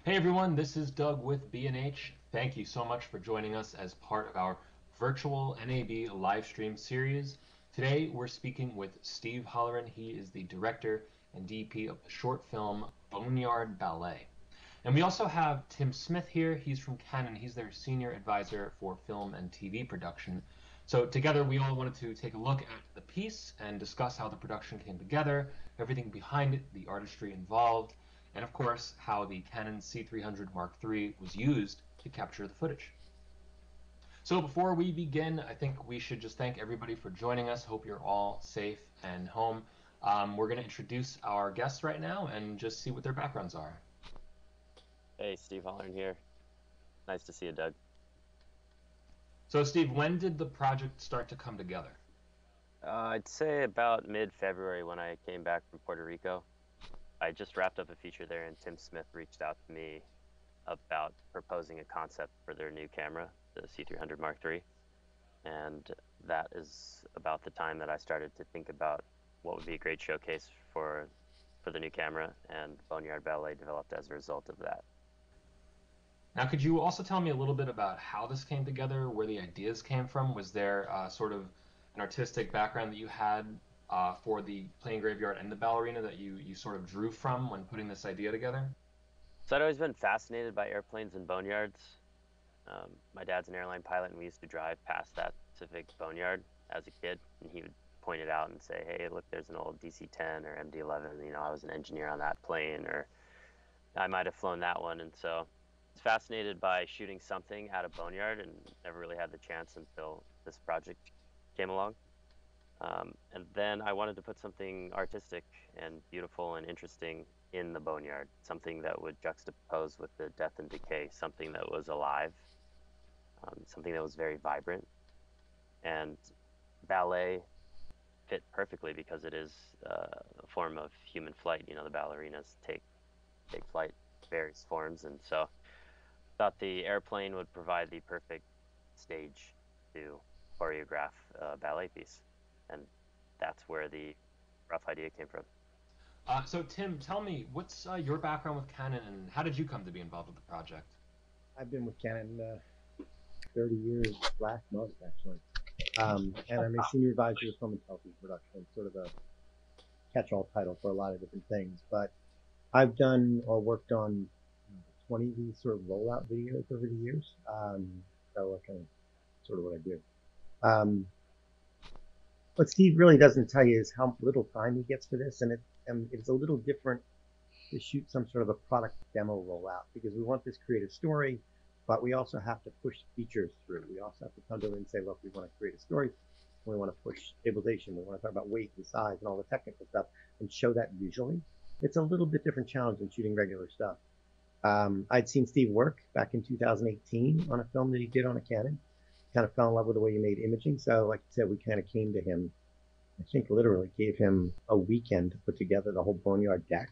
Hey everyone, this is Doug with B&H. Thank you so much for joining us as part of our virtual NAB live stream series. Today we're speaking with Steve Holleran. He is the director and DP of the short film Boneyard Ballet. And we also have Tim Smith here. He's from Canon. He's their senior advisor for film and TV production. So together we all wanted to take a look at the piece and discuss how the production came together, everything behind it, the artistry involved, and of course how the Canon C300 Mark III was used to capture the footage. So before we begin, I think we should just thank everybody for joining us. Hope you're all safe and home. We're going to introduce our guests right now and just see what their backgrounds are. Hey, Steve Holleran here. Nice to see you, Doug. So Steve, when did the project start to come together? I'd say about mid-February when I came back from Puerto Rico. I just wrapped up a feature there, and Tim Smith reached out to me about proposing a concept for their new camera, the C300 Mark III. And that is about the time that I started to think about what would be a great showcase for the new camera, and Boneyard Ballet developed as a result of that. Now, could you also tell me a little bit about how this came together, where the ideas came from? Was there sort of an artistic background that you had for the playing graveyard and the ballerina that you sort of drew from when putting this idea together? So I'd always been fascinated by airplanes and boneyards. My dad's an airline pilot, and we used to drive past that specific boneyard as a kid, and he would point it out and say, "Hey, look, there's an old DC-10 or MD-11. You know, I was an engineer on that plane, or I might have flown that one." And so I was fascinated by shooting something at a boneyard, and never really had the chance until this project came along. And then I wanted to put something artistic and beautiful and interesting in the boneyard, something that would juxtapose with the death and decay, something that was alive, something that was very vibrant. And ballet fit perfectly because it is a form of human flight. You know, the ballerinas take flight various forms, and so I thought the airplane would provide the perfect stage to choreograph a ballet piece, and that's where the rough idea came from. So Tim, tell me, what's your background with Canon and how did you come to be involved with the project? I've been with Canon 30 years last month, actually. And I'm a senior advisor to film and television production, sort of a catch-all title for a lot of different things. But I've done or worked on 20 of these sort of rollout videos over the years. So I kind of sort of what I do. What Steve really doesn't tell you is how little time he gets for this, and it's a little different to shoot some sort of a product demo rollout because we want this creative story, but we also have to push features through. We also have to come to him and say, look, we want to create a story. We want to push stabilization. We want to talk about weight and size and all the technical stuff and show that visually. It's a little bit different challenge than shooting regular stuff. I'd seen Steve work back in 2018 on a film that he did on a Canon. Kind of fell in love with the way he made imaging. So like I said, we kind of came to him, I think literally gave him a weekend to put together the whole Boneyard deck.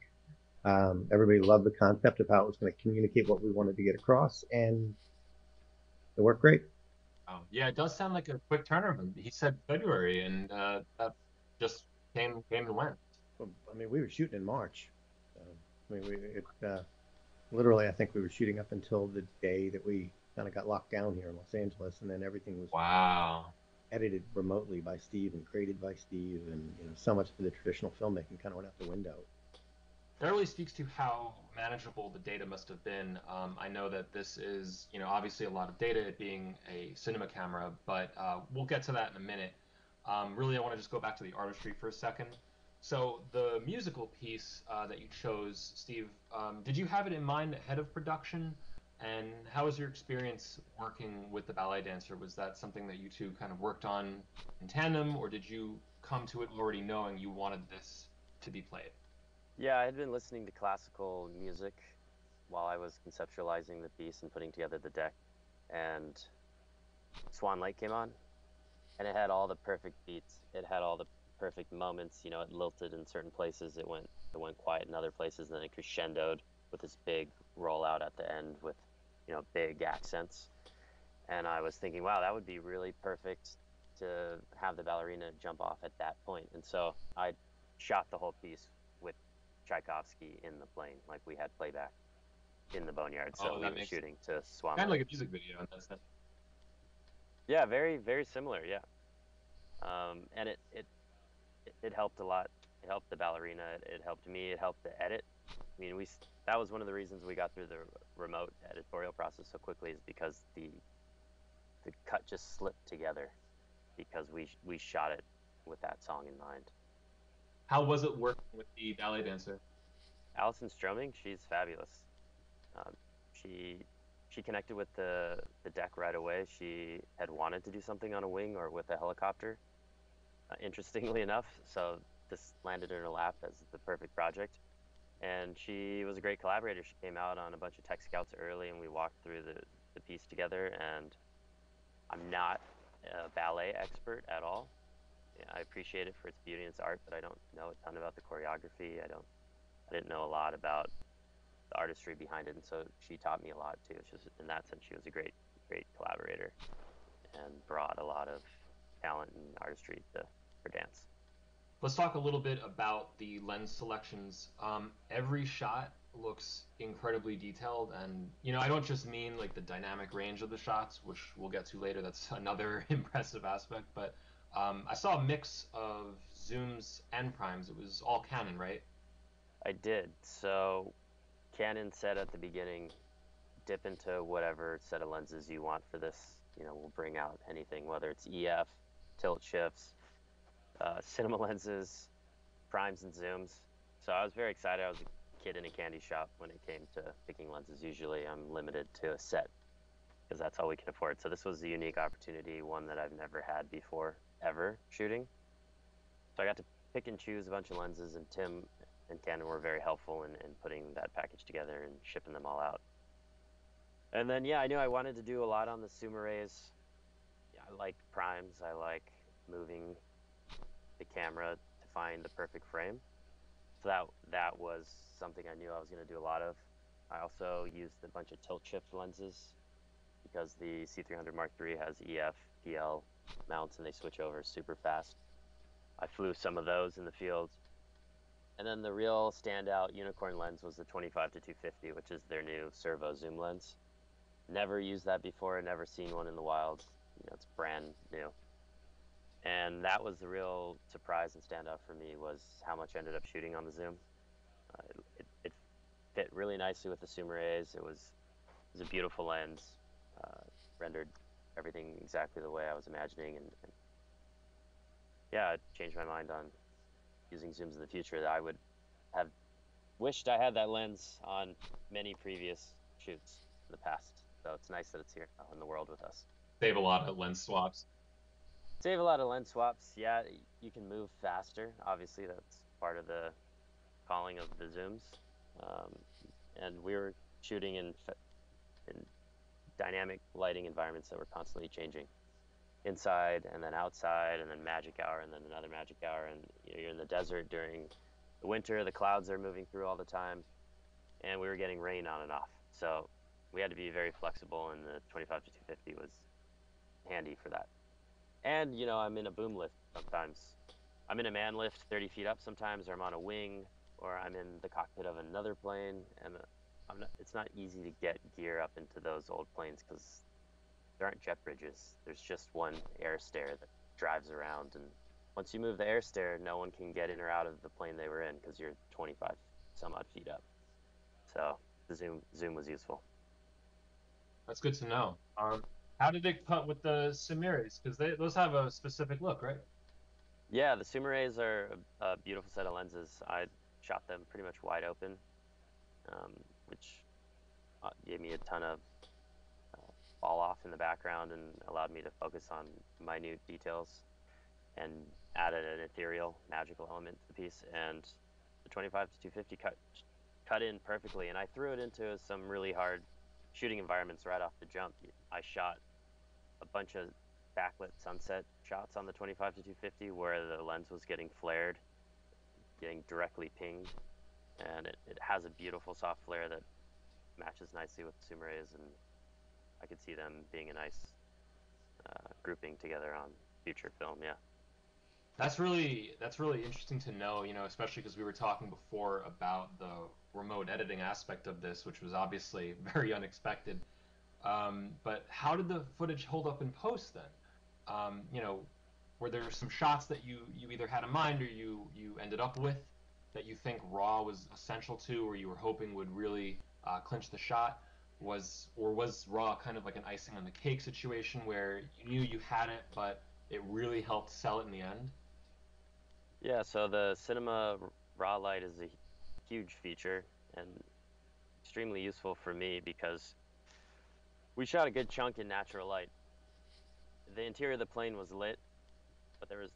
Everybody loved the concept of how it was going to communicate what we wanted to get across, and it worked great. Oh, yeah, it does sound like a quick turnaround. He said February, and that just came and went. Well, I mean, we were shooting in March. I mean, literally, I think we were shooting up until the day that we kind of got locked down here in Los Angeles, and then everything was Wow. edited remotely by Steve and created by Steve, and so much of the traditional filmmaking kind of went out the window. That really speaks to how manageable the data must have been. I know that this is, obviously a lot of data, it being a cinema camera, but we'll get to that in a minute. Really, I want to just go back to the artistry for a second. So the musical piece that you chose, Steve, did you have it in mind ahead of production? And how was your experience working with the ballet dancer? Was that something that you two kind of worked on in tandem, or did you come to it already knowing you wanted this to be played? Yeah, I had been listening to classical music while I was conceptualizing the piece and putting together the deck, and Swan Lake came on, and it had all the perfect beats. It had all the perfect moments. You know, it lilted in certain places. It went quiet in other places. And then it crescendoed with this big rollout at the end with, big accents. And I was thinking, wow, that would be really perfect to have the ballerina jump off at that point. And so I shot the whole piece with Tchaikovsky in the plane, like we had playback. in the Boneyard, so Oh, we that were makes shooting to swap. kind of like a music video in that sense. Yeah, very very similar. Yeah, and it helped a lot. It helped the ballerina. It helped me. It helped the edit. I mean, that was one of the reasons we got through the remote editorial process so quickly, is because the cut just slipped together because we shot it with that song in mind. How was it working with the ballet dancer? Allison Stroming, she's fabulous. Um, she she connected with the deck right away. She had wanted to do something on a wing or with a helicopter, interestingly enough. So this landed in her lap as the perfect project. And she was a great collaborator. She came out on a bunch of tech scouts early, and we walked through the piece together. And I'm not a ballet expert at all. Yeah, I appreciate it for its beauty and its art, but I don't know a ton about the choreography. I didn't know a lot about the artistry behind it, and so she taught me a lot too. It's just in that sense, she was a great collaborator and brought a lot of talent and artistry to her dance. Let's talk a little bit about the lens selections. Every shot looks incredibly detailed, and I don't just mean like the dynamic range of the shots, which we'll get to later. That's another impressive aspect. But I saw a mix of zooms and primes. It was all Canon, right? I did. So Canon said at the beginning, dip into whatever set of lenses you want for this. We'll bring out anything, whether it's EF, tilt shifts, cinema lenses, primes and zooms. So I was very excited. I was a kid in a candy shop when it came to picking lenses. Usually I'm limited to a set because that's all we can afford. So this was a unique opportunity, one that I've never had before, ever shooting. So I got to pick and choose a bunch of lenses, and Tim and Canon were very helpful in putting that package together and shipping them all out. And then, yeah, I knew I wanted to do a lot on the zoom arrays. Yeah, I like primes. I like moving the camera to find the perfect frame. So that was something I knew I was going to do a lot of. I also used a bunch of tilt shift lenses because the C300 Mark III has EF, PL mounts, and they switch over super fast. I flew some of those in the field. And then the real standout unicorn lens was the 25 to 250, which is their new servo zoom lens. Never used that before, never seen one in the wild. It's brand new. And that was the real surprise and standout for me, was how much I ended up shooting on the zoom. It fit really nicely with the zoom arrays. It was a beautiful lens, rendered everything exactly the way I was imagining. And yeah, it changed my mind on using zooms in the future. That I would have wished I had that lens on many previous shoots in the past. So it's nice that it's here in the world with us. Save a lot of lens swaps. Save a lot of lens swaps. Yeah, you can move faster. Obviously, that's part of the calling of the zooms. And we were shooting in dynamic lighting environments that were constantly changing. Inside and then outside, and then magic hour, and then another magic hour. And you're in the desert during the winter. The clouds are moving through all the time, and we were getting rain on and off. So we had to be very flexible, and the 25 to 250 was handy for that. And I'm in a boom lift sometimes. I'm in a man lift 30 feet up sometimes, or I'm on a wing, or I'm in the cockpit of another plane, and it's not easy to get gear up into those old planes because there aren't jet bridges. There's just one air stair that drives around, and once you move the air stair, no one can get in or out of the plane they were in because you're 25 some odd feet up. So the zoom was useful. That's good to know. How did it cut with the Simiris? Because those have a specific look, right? Yeah, the zoom arrays are a beautiful set of lenses. I shot them pretty much wide open, which gave me a ton of fall off in the background and allowed me to focus on minute details and added an ethereal, magical element to the piece. And the 25 to 250 cut in perfectly, and I threw it into some really hard shooting environments right off the jump. I shot a bunch of backlit sunset shots on the 25 to 250 where the lens was getting flared, getting directly pinged, and it has a beautiful soft flare that matches nicely with the zoom arrays, and I could see them being a nice grouping together on future film. Yeah. That's really interesting to know, especially because we were talking before about the remote editing aspect of this, which was obviously very unexpected. But how did the footage hold up in post then? Were there some shots that you either had in mind or you ended up with that you think raw was essential to, or you were hoping would really clinch the shot? Was raw kind of like an icing on the cake situation where you knew you had it, but it really helped sell it in the end? Yeah, so the cinema raw light is a huge feature and extremely useful for me because we shot a good chunk in natural light. The interior of the plane was lit, but there was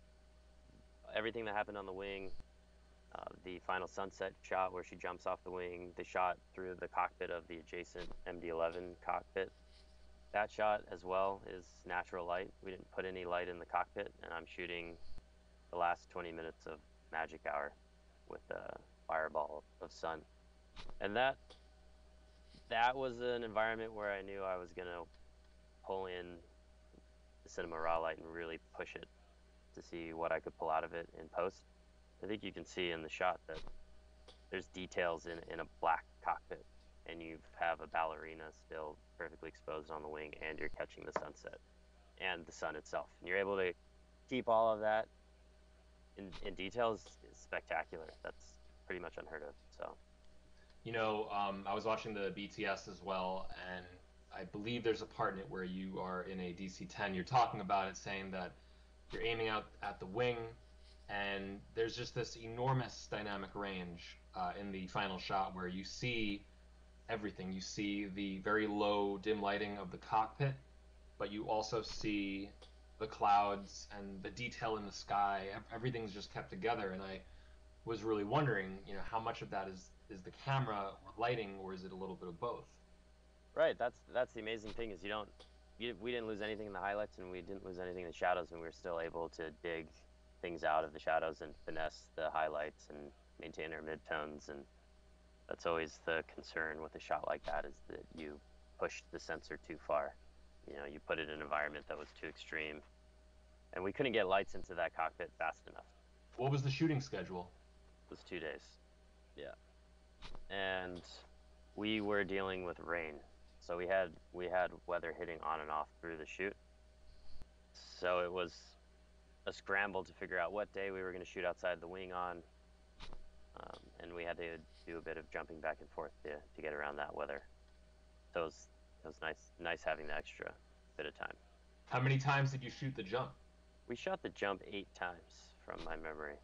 everything that happened on the wing, the final sunset shot where she jumps off the wing, the shot through the cockpit of the adjacent MD-11 cockpit. That shot as well is natural light. We didn't put any light in the cockpit, and I'm shooting the last 20 minutes of magic hour with a fireball of sun. And that was an environment where I knew I was gonna pull in the cinema raw light and really push it to see what I could pull out of it in post. I think you can see in the shot that there's details in a black cockpit, and you have a ballerina still perfectly exposed on the wing, and you're catching the sunset and the sun itself. And you're able to keep all of that in details is spectacular. That's pretty much unheard of. So I was watching the BTS as well, and I believe there's a part in it where you are in a DC-10. You're talking about it, saying that you're aiming out at the wing, and there's just this enormous dynamic range in the final shot where you see everything. You see the very low dim lighting of the cockpit, but you also see the clouds and the detail in the sky. Everything's just kept together, and I was really wondering, how much of that is the camera or lighting, or is it a little bit of both? right, that's the amazing thing is we didn't lose anything in the highlights and we didn't lose anything in the shadows, and we were still able to dig things out of the shadows and finesse the highlights and maintain our midtones. And that's always the concern with a shot like that, is that you push the sensor too far. You put it in an environment that was too extreme, and we couldn't get lights into that cockpit fast enough. What was the shooting schedule? It was 2 days. Yeah. And we were dealing with rain. So we had weather hitting on and off through the shoot. So it was a scramble to figure out what day we were going to shoot outside the wing on. And we had to do a bit of jumping back and forth to get around that weather. So it was nice having the extra bit of time. How many times did you shoot the jump? We shot the jump 8 times from my memory.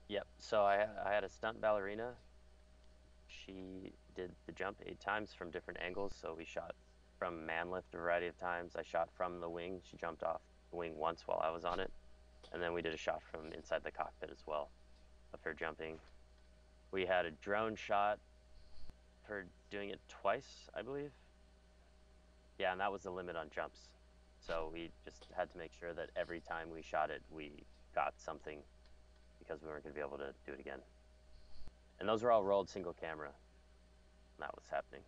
Yep. So I had a stunt ballerina. She did the jump 8 times from different angles. So we shot from man lift a variety of times. I shot from the wing. She jumped off the wing once while I was on it. And then we did a shot from inside the cockpit as well of her jumping. We had a drone shot of her doing it twice, I believe. Yeah, and that was the limit on jumps. So we just had to make sure that every time we shot it, we got something, because we weren't going to be able to do it again. And those were all rolled single camera. That was happening.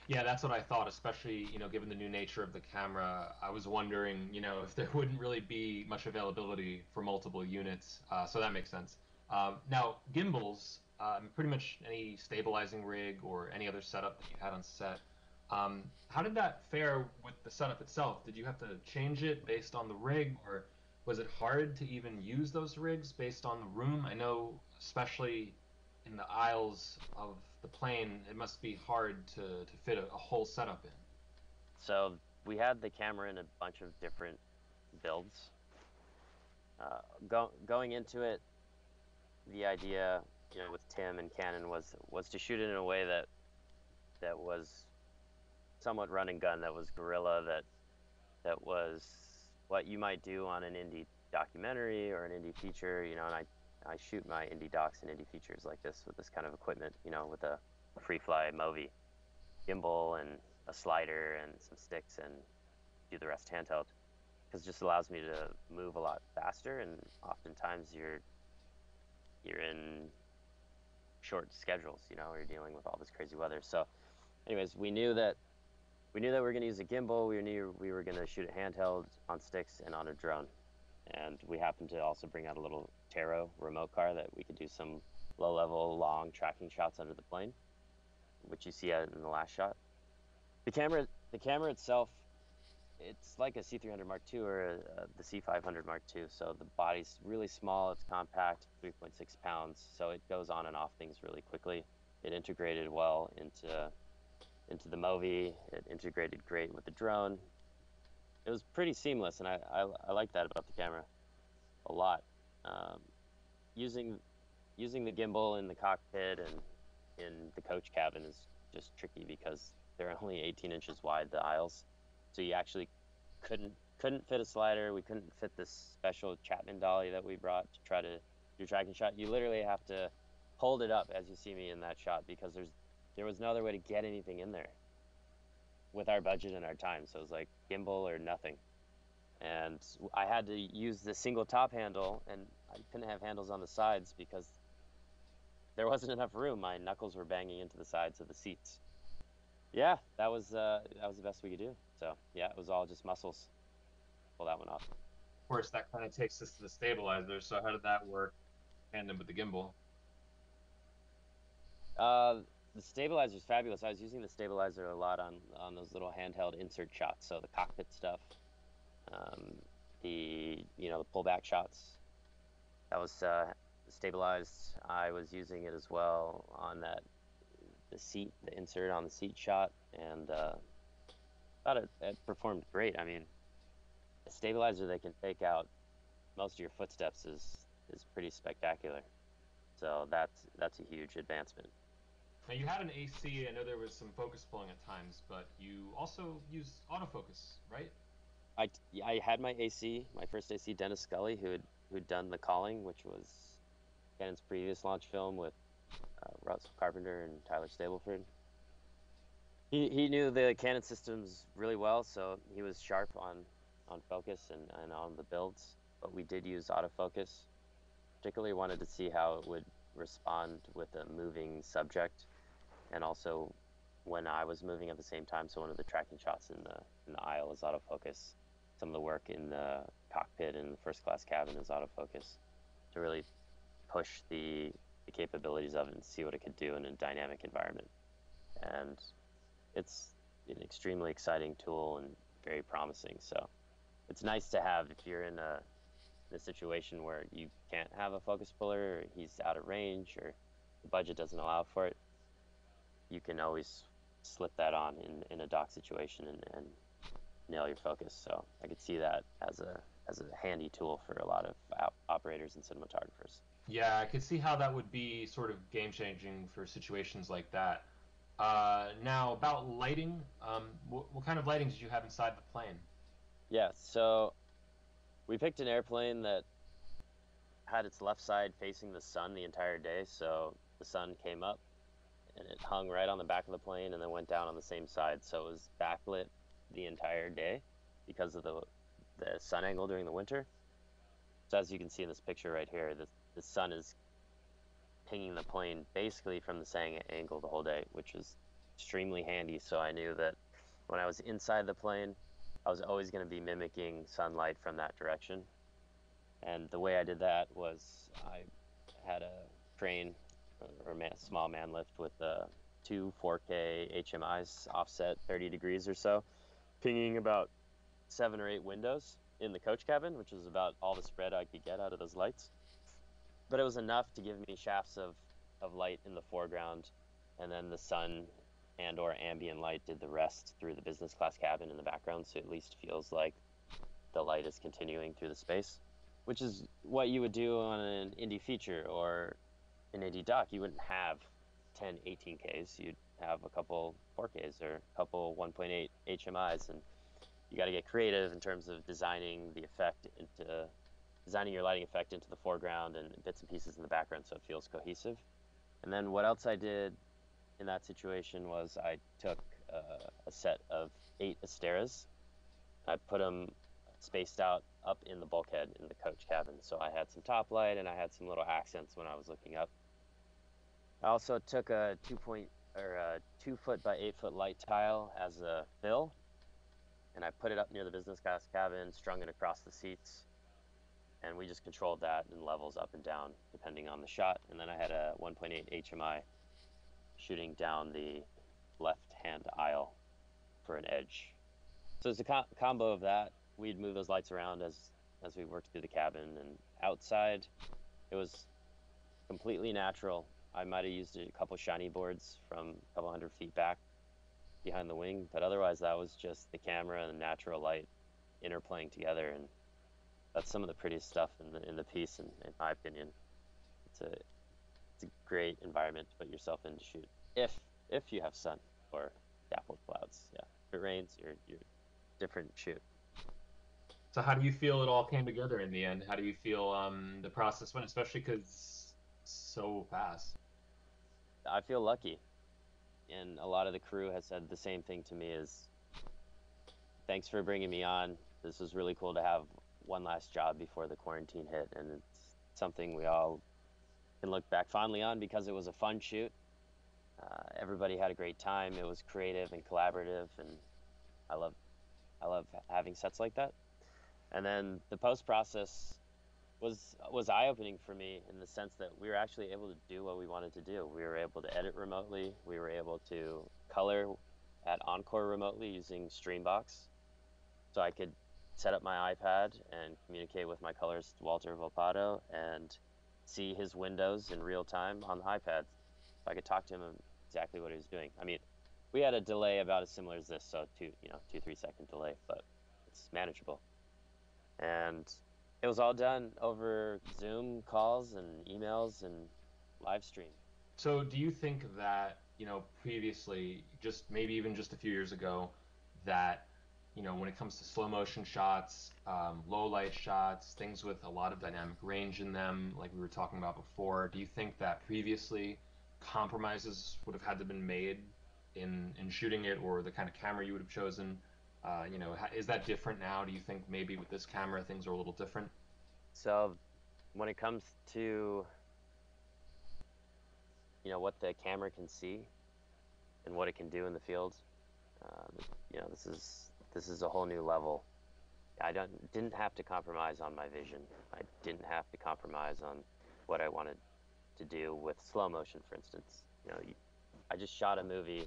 Yeah, that's what I thought, especially, given the new nature of the camera. I was wondering, if there wouldn't really be much availability for multiple units. So that makes sense. Now, gimbals, pretty much any stabilizing rig or any other setup that you had on set. How did that fare with the setup itself? Did you have to change it based on the rig, or was it hard to even use those rigs based on the room? I know, especially in the aisles of the plane, it must be hard to fit a whole setup in. So we had the camera in a bunch of different builds. Going into it, the idea, with Tim and Canon was to shoot it in a way that was somewhat run and gun, that was guerrilla, that was what you might do on an indie documentary or an indie feature, and I shoot my indie docs and indie features like this with this kind of equipment, with a free fly Movi gimbal and a slider and some sticks, and do the rest handheld, because it just allows me to move a lot faster, and oftentimes you're in short schedules, you're dealing with all this crazy weather. So anyways, we knew that we were going to use a gimbal. We knew we were going to shoot it handheld, on sticks, and on a drone. And we happened to also bring out a little Taro remote car that we could do some low-level, long tracking shots under the plane, which you see in the last shot. The camera itself, it's like a C300 Mark II or the C500 Mark II. So the body's really small, it's compact, 3.6 pounds. So it goes on and off things really quickly. It integrated well into the Movi. It integrated great with the drone. It was pretty seamless, and I like that about the camera a lot. Um, using the gimbal in the cockpit and in the coach cabin is just tricky because they're only 18 inches wide, the aisles. So you actually couldn't fit a slider. We couldn't fit this special Chapman dolly that we brought to try to do tracking shot. You literally have to hold it up as you see me in that shot because there was no other way to get anything in there with our budget and our time. So it was like gimbal or nothing. And I had to use the single top handle, and I couldn't have handles on the sides because there wasn't enough room. My knuckles were banging into the sides of the seats. Yeah, that was the best we could do. So yeah, it was all just muscles. Pull that one off. Of course, that kind of takes us to the stabilizer. So how did that work tandem with the gimbal? The stabilizer is fabulous. I was using the stabilizer a lot on those little handheld insert shots. So the cockpit stuff, the pullback shots. That was stabilized. I was using it as well on the insert on the seat shot, and thought it performed great. I mean, a stabilizer that can fake out most of your footsteps is pretty spectacular. So that's a huge advancement. Now you had an AC. I know there was some focus pulling at times, but you also used autofocus, right? I had my first AC, Dennis Scully, who'd done The Calling, which was Canon's previous launch film with Russell Carpenter and Tyler Stableford. He knew the Canon systems really well, so he was sharp on focus and on the builds. But we did use autofocus. Particularly wanted to see how it would respond with a moving subject, and also when I was moving at the same time. So one of the tracking shots in the aisle is autofocus. Some of the work in the cockpit and the first class cabin is autofocus to really push the capabilities of it and see what it could do in a dynamic environment. And it's an extremely exciting tool and very promising. So it's nice to have if you're in a situation where you can't have a focus puller, or he's out of range, or the budget doesn't allow for it. You can always slip that on in a dock situation and nail your focus. So I could see that as a handy tool for a lot of operators and cinematographers. Yeah, I could see how that would be sort of game changing for situations like that. Now about lighting, what kind of lighting did you have inside the plane? Yeah, so we picked an airplane that had its left side facing the sun the entire day. So the sun came up and it hung right on the back of the plane and then went down on the same side. So it was backlit the entire day because of the sun angle during the winter. So as you can see in this picture right here, the sun is pinging the plane basically from the same angle the whole day, which is extremely handy. So I knew that when I was inside the plane, I was always going to be mimicking sunlight from that direction. And the way I did that was I had a crane or small man lift with two 4K HMIs offset 30 degrees or so, pinging about 7 or 8 windows in the coach cabin, which was about all the spread I could get out of those lights. But it was enough to give me shafts of light in the foreground, and then the sun and or ambient light did the rest through the business class cabin in the background, so it at least feels like the light is continuing through the space, which is what you would do on an indie feature or an indie doc. You wouldn't have 10 18Ks, you'd have a couple 4Ks or a couple 1.8 HMIs, and you got to get creative in terms of designing your lighting effect into the foreground and bits and pieces in the background so it feels cohesive. And then what else I did in that situation was I took a set of 8 Asteras. I put them spaced out up in the bulkhead in the coach cabin. So I had some top light and I had some little accents when I was looking up. I also took a 2 foot by 8 foot light tile as a fill, and I put it up near the business class cabin, strung it across the seats. and we just controlled that in levels up and down depending on the shot. And then I had a 1.8 HMI shooting down the left-hand aisle for an edge. So it's a combo of that. We'd move those lights around as we worked through the cabin, and outside it was completely natural. I might have used a couple shiny boards from a couple hundred feet back behind the wing, but otherwise that was just the camera and the natural light interplaying together, and that's some of the prettiest stuff in the piece, in my opinion. It's a great environment to put yourself in to shoot if you have sun or dappled clouds. Yeah, if it rains, you're different shoot. So how do you feel it all came together in the end? How do you feel the process went, especially because so fast? I feel lucky, and a lot of the crew has said the same thing to me: is thanks for bringing me on. This was really cool to have one last job before the quarantine hit, and it's something we all can look back fondly on because it was a fun shoot. Everybody had a great time. It was creative and collaborative, and I love having sets like that. And then the post process was eye-opening for me in the sense that we were actually able to do what we wanted to do. We were able to edit remotely. We were able to color at Encore remotely using Streambox. So I could set up my iPad and communicate with my colorist, Walter Volpato, and see his windows in real time on the iPad. So I could talk to him exactly what he was doing. I mean, we had a delay about as similar as this, so 2-3 second delay, but it's manageable. And it was all done over Zoom calls and emails and live stream. So do you think that, previously, maybe even just a few years ago, that, when it comes to slow motion shots, low light shots, things with a lot of dynamic range in them, like we were talking about before, do you think that previously compromises would have had to been made in shooting it, or the kind of camera you would have chosen? Is that different now? Do you think maybe with this camera things are a little different? So when it comes to what the camera can see and what it can do in the field, this is a whole new level. I didn't have to compromise on my vision. I didn't have to compromise on what I wanted to do with slow motion, for instance. I just shot a movie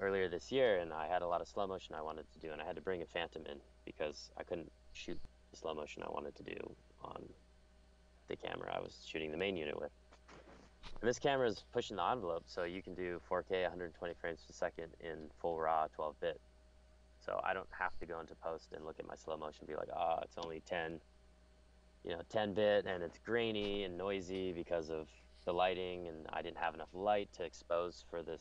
earlier this year, and I had a lot of slow motion I wanted to do, and I had to bring a Phantom in because I couldn't shoot the slow motion I wanted to do on the camera I was shooting the main unit with. And this camera is pushing the envelope, so you can do 4K 120 frames per second in full RAW 12-bit. So I don't have to go into post and look at my slow motion and be like, it's only 10-bit, and it's grainy and noisy because of the lighting, and I didn't have enough light to expose for the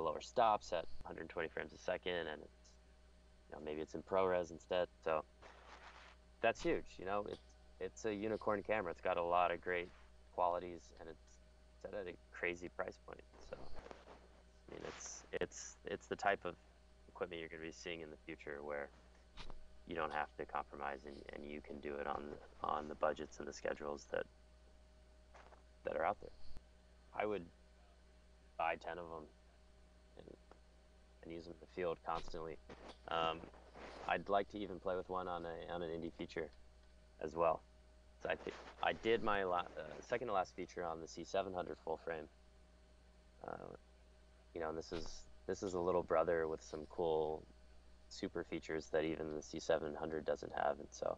lower stops at 120 frames a second, and it's maybe it's in ProRes instead. So that's huge. It's a unicorn camera. It's got a lot of great qualities, and it's set at a crazy price point. So I mean, it's the type of equipment you're going to be seeing in the future where you don't have to compromise, and you can do it on the budgets and the schedules that are out there. I would buy 10 of them and use them in the field constantly. I'd like to even play with one on an indie feature as well. So I did my second to last feature on the C700 full frame. And this is a little brother with some cool super features that even the C700 doesn't have, and so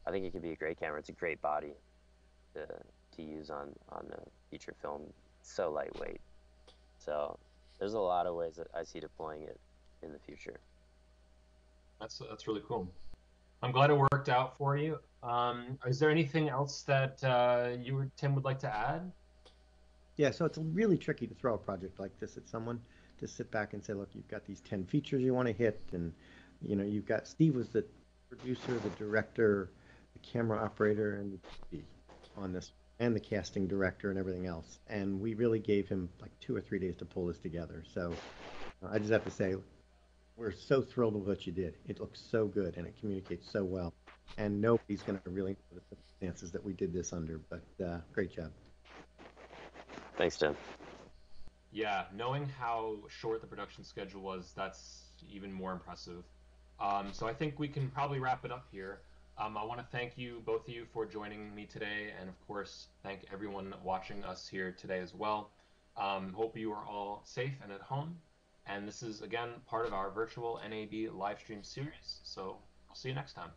I think it could be a great camera. It's a great body to use on a feature film. It's so lightweight. So there's a lot of ways that I see deploying it in the future. That's really cool. I'm glad it worked out for you. Is there anything else that you or Tim would like to add? Yeah, so it's really tricky to throw a project like this at someone, to sit back and say, look, you've got these 10 features you want to hit, and you've got Steve was the producer, the director, the camera operator, and on this, and the casting director and everything else. And we really gave him like 2 or 3 days to pull this together. So I just have to say, we're so thrilled with what you did. It looks so good, and it communicates so well. And nobody's going to really know the circumstances that we did this under, but great job. Thanks, Tim. Yeah, knowing how short the production schedule was, that's even more impressive. So I think we can probably wrap it up here. I want to thank you, both of you, for joining me today, and of course, thank everyone watching us here today as well. Hope you are all safe and at home. And this is, again, part of our virtual NAB live stream series. So I'll see you next time.